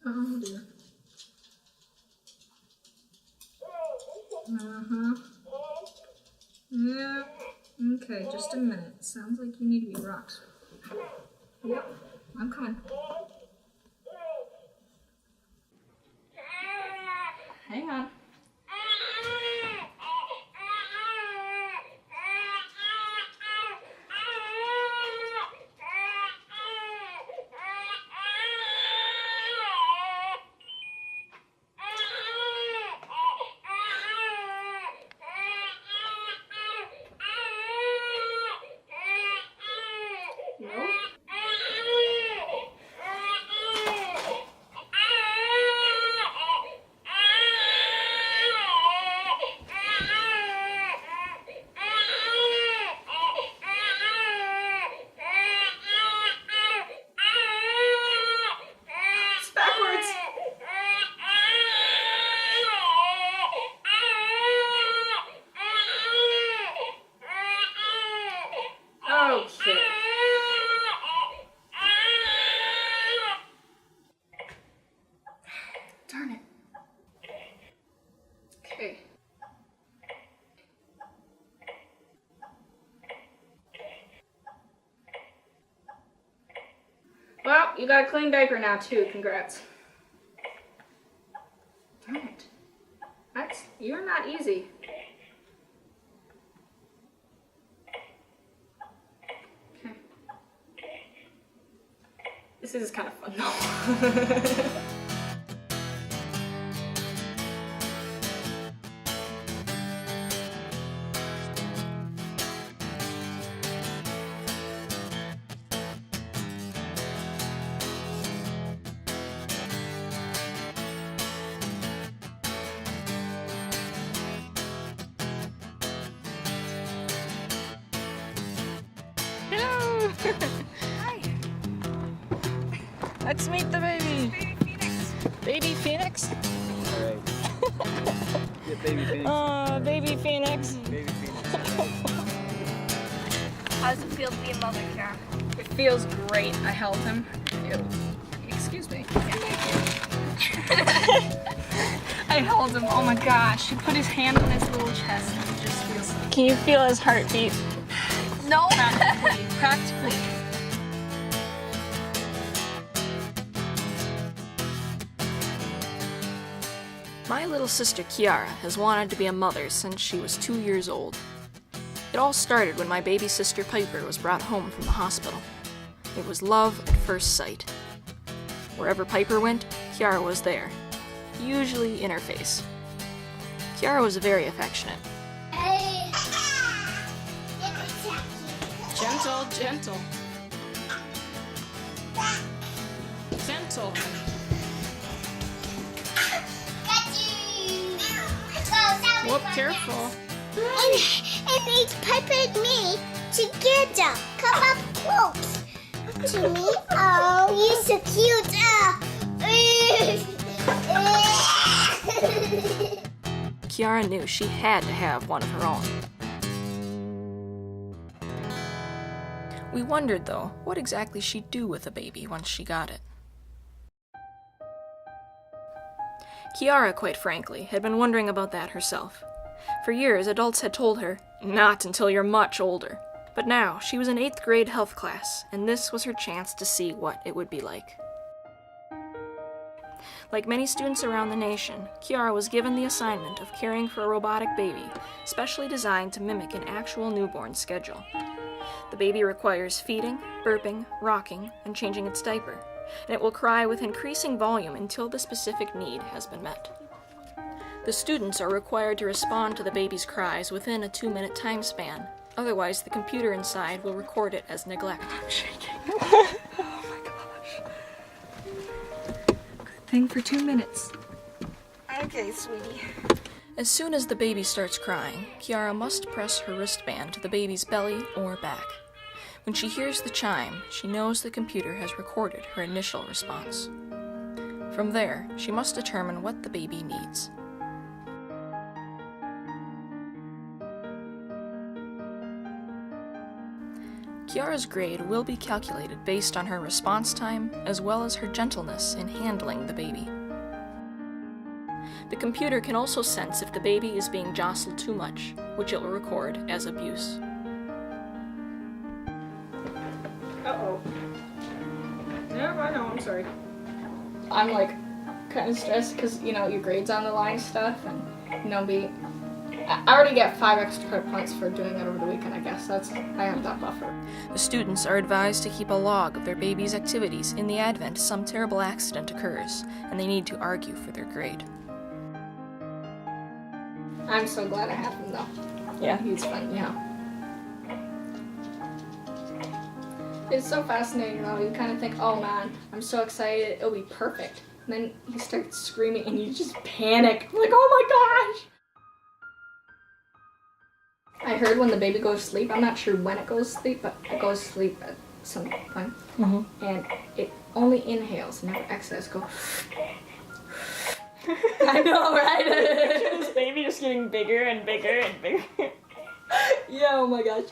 Oh dear. Yeah. Okay, just a minute. Sounds like you need to be rocked. Yep, I'm coming. Hang on. Okay. Darn it. Okay. Well, you got a clean diaper now too. Congrats. Darn it. You're not easy. Okay. This is kind of fun though. Hello! Hi. Let's meet the baby. Baby Phoenix. Baby Phoenix? Alright. Get baby Phoenix. Oh, baby Phoenix. Baby Phoenix. How does it feel to be a mother, Kiara? It feels great. I held him. Excuse me. I held him. Oh my gosh. He put his hand on his little chest and it just feels like Can you feel his heartbeat? No. practically. My little sister Kiara has wanted to be a mother since she was 2 years old. It all started when my baby sister Piper was brought home from the hospital. It was love at first sight. Wherever Piper went, Kiara was there, usually in her face. Kiara was very affectionate. Gentle, gentle. Gentle. Whoop, careful. And it's Piper and me together. Come up close to me. Oh, you're so cute. Kiara knew she had to have one of her own. We wondered, though, what exactly she'd do with a baby once she got it. Kiara, quite frankly, had been wondering about that herself. For years, adults had told her, not until you're much older. But now, she was in 8th grade health class, and this was her chance to see what it would be like. Like many students around the nation, Kiara was given the assignment of caring for a robotic baby, specially designed to mimic an actual newborn schedule. The baby requires feeding, burping, rocking, and changing its diaper, and it will cry with increasing volume until the specific need has been met. The students are required to respond to the baby's cries within a 2-minute time span, otherwise the computer inside will record it as neglect. I'm shaking. Oh my gosh. Good thing for 2 minutes. Okay, sweetie. As soon as the baby starts crying, Kiara must press her wristband to the baby's belly or back. When she hears the chime, she knows the computer has recorded her initial response. From there, she must determine what the baby needs. Kiara's grade will be calculated based on her response time as well as her gentleness in handling the baby. The computer can also sense if the baby is being jostled too much, which it will record as abuse. Uh-oh. No, I'm sorry. I'm like kind of stressed because, you know, your grades on the line stuff and, you know, I already get 5 extra credit points for doing it over the weekend, I guess. I have that buffer. The students are advised to keep a log of their baby's activities in the event some terrible accident occurs, and they need to argue for their grade. I'm so glad I have him, though. Yeah, he's fun, yeah. It's so fascinating, though. You kind of think, oh man, I'm so excited, it'll be perfect. And then he starts screaming and you just panic. I'm like, oh my gosh! I heard when the baby goes to sleep, I'm not sure when it goes to sleep, but it goes to sleep at some point. Mm-hmm. And it only inhales, never exhales. Go. I know, right? Picture this baby just getting bigger and bigger and bigger. Yeah, oh my gosh.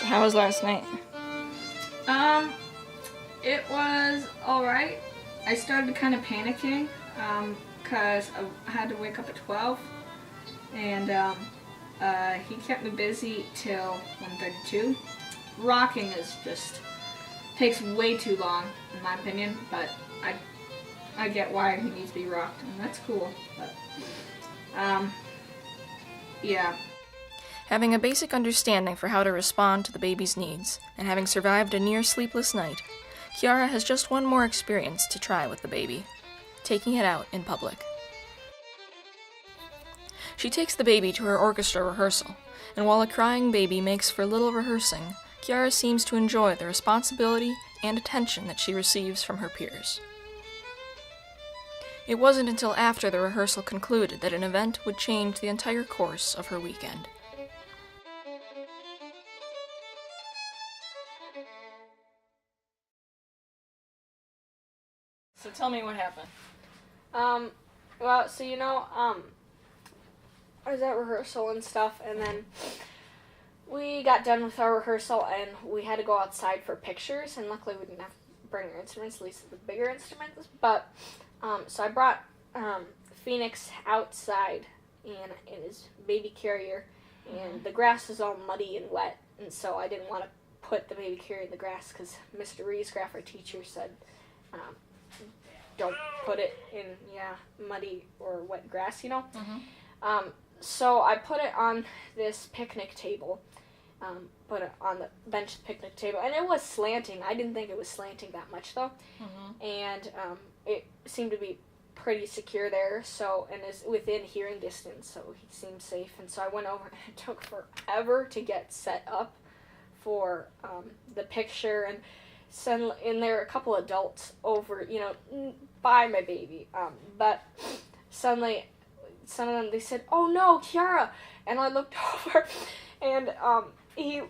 How was last night? It was alright. I started kind of panicking, because I had to wake up at 12, and he kept me busy till 1:32. Rocking takes way too long, in my opinion, but I get why he needs to be rocked, and that's cool, but, yeah. Having a basic understanding for how to respond to the baby's needs, and having survived a near sleepless night, Kiara has just one more experience to try with the baby, taking it out in public. She takes the baby to her orchestra rehearsal, and while a crying baby makes for little rehearsing, Kiara seems to enjoy the responsibility and attention that she receives from her peers. It wasn't until after the rehearsal concluded that an event would change the entire course of her weekend. So tell me what happened. Well, so I was at rehearsal and stuff, and then we got done with our rehearsal, and we had to go outside for pictures, and luckily we didn't have to bring our instruments, at least the bigger instruments, but, so I brought, Phoenix outside in his baby carrier, and the grass is all muddy and wet, and so I didn't want to put the baby carrier in the grass, because Mr. Riesgraff, our teacher, said, don't put it in, muddy or wet grass, Mm-hmm. So I put it on this picnic table, put it on the bench picnic table, and it was slanting. I didn't think it was slanting that much, though, and it seemed to be pretty secure there, so, and is within hearing distance, so he seemed safe, and so I went over, and it took forever to get set up for the picture, and there were a couple adults over, by my baby, but suddenly, some of them, they said, "Oh no, Kiara," and I looked over, and he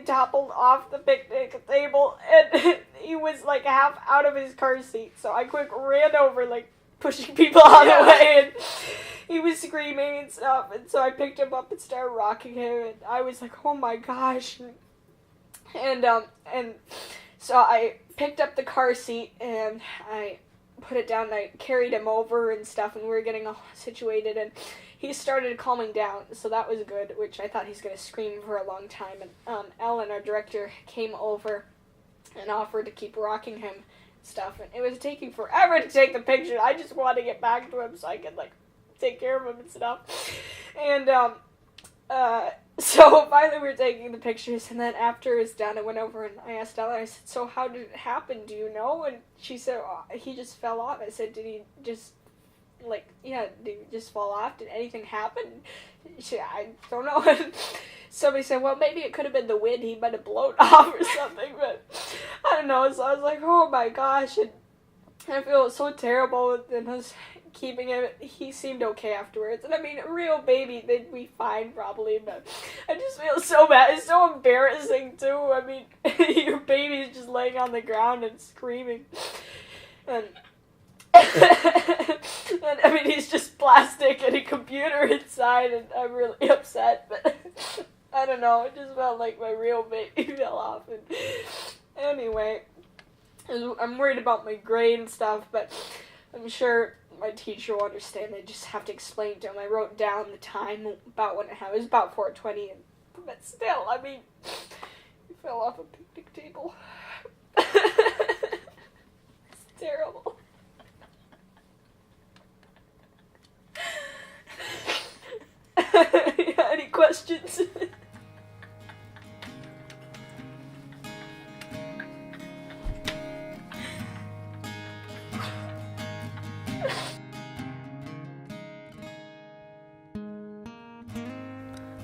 toppled off the picnic table, and he was like half out of his car seat, so I quick ran over, like pushing people out of the way, and he was screaming and stuff, and so I picked him up and started rocking him, and I was like, oh my gosh, and so I picked up the car seat, and I put it down, and I carried him over and stuff, and we were getting all situated, and he started calming down, so that was good, which I thought he's going to scream for a long time, and Ellen, our director, came over and offered to keep rocking him and stuff, and it was taking forever to take the picture. I just wanted to get back to him so I could, like, take care of him and stuff, and, so finally we were taking the pictures, and then after it was done, I went over and I asked Ella, I said, so how did it happen, do you know? And she said, oh, he just fell off. I said, did he just, did he just fall off? Did anything happen? I don't know. Somebody said, well, maybe it could have been the wind, he might have blown off or something, but I don't know. So I was like, oh my gosh, and I feel so terrible, and I was keeping him. He seemed okay afterwards. And I mean, a real baby, they'd be fine probably, but I just feel so bad. It's so embarrassing too. I mean, your baby's just laying on the ground and screaming. And, and I mean, he's just plastic and a computer inside, and I'm really upset, but I don't know, it just felt like my real baby fell off. And anyway, I'm worried about my grade and stuff, but I'm sure my teacher will understand. I just have to explain to him. I wrote down the time about when it happened. It was about 4:20, but still, I mean, he fell off a picnic table. It's terrible. Yeah, any questions?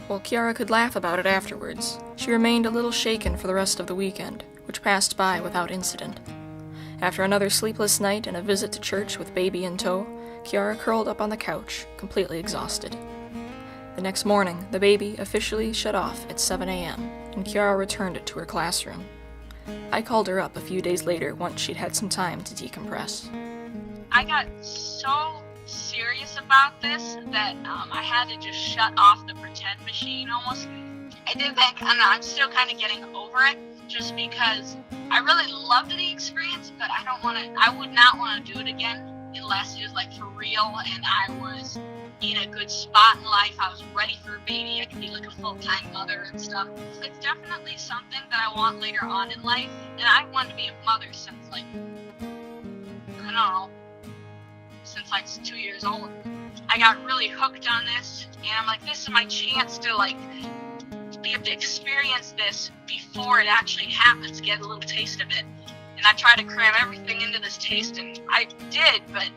While Kiara could laugh about it afterwards, she remained a little shaken for the rest of the weekend, which passed by without incident. After another sleepless night and a visit to church with baby in tow, Kiara curled up on the couch, completely exhausted. The next morning, the baby officially shut off at 7 a.m., and Kiara returned it to her classroom. I called her up a few days later once she'd had some time to decompress. I got so serious about this that I had to just shut off the pretend machine almost. I did think, I'm still kind of getting over it, just because I really loved the experience, but I would not want to do it again unless it was like for real and I was in a good spot in life. I was ready for a baby. I could be like a full-time mother and stuff. It's definitely something that I want later on in life, and I wanted to be a mother since like, I don't know, since I was 2 years old. I got really hooked on this, and I'm like, this is my chance to like be able to experience this before it actually happens, get a little taste of it. And I tried to cram everything into this taste, and I did, but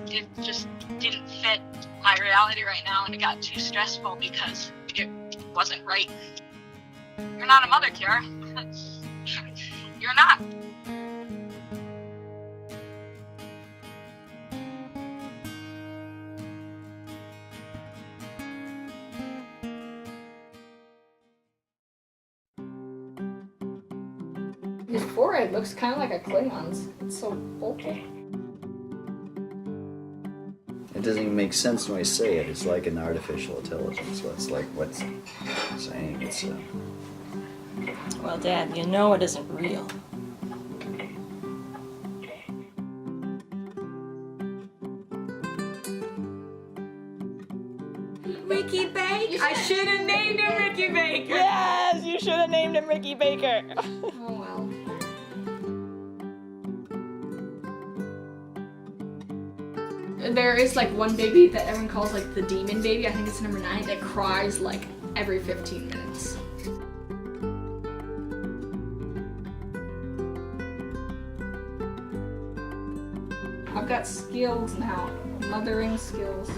it just didn't fit my reality right now, and it got too stressful because it wasn't right. You're not a mother, Kiara. You're not. His forehead looks kind of like a Klingon's. It's so bulky. It doesn't even make sense when I say it. It's like an artificial intelligence. So it's like what's saying it's. Well, Dad, you know it isn't real. Ricky Baker! I should have named him Ricky Baker! Yes, you should have named him Ricky Baker. Oh well. There is like one baby that everyone calls like the demon baby. I think it's number 9 that cries like every 15 minutes. I've got skills now, mothering skills.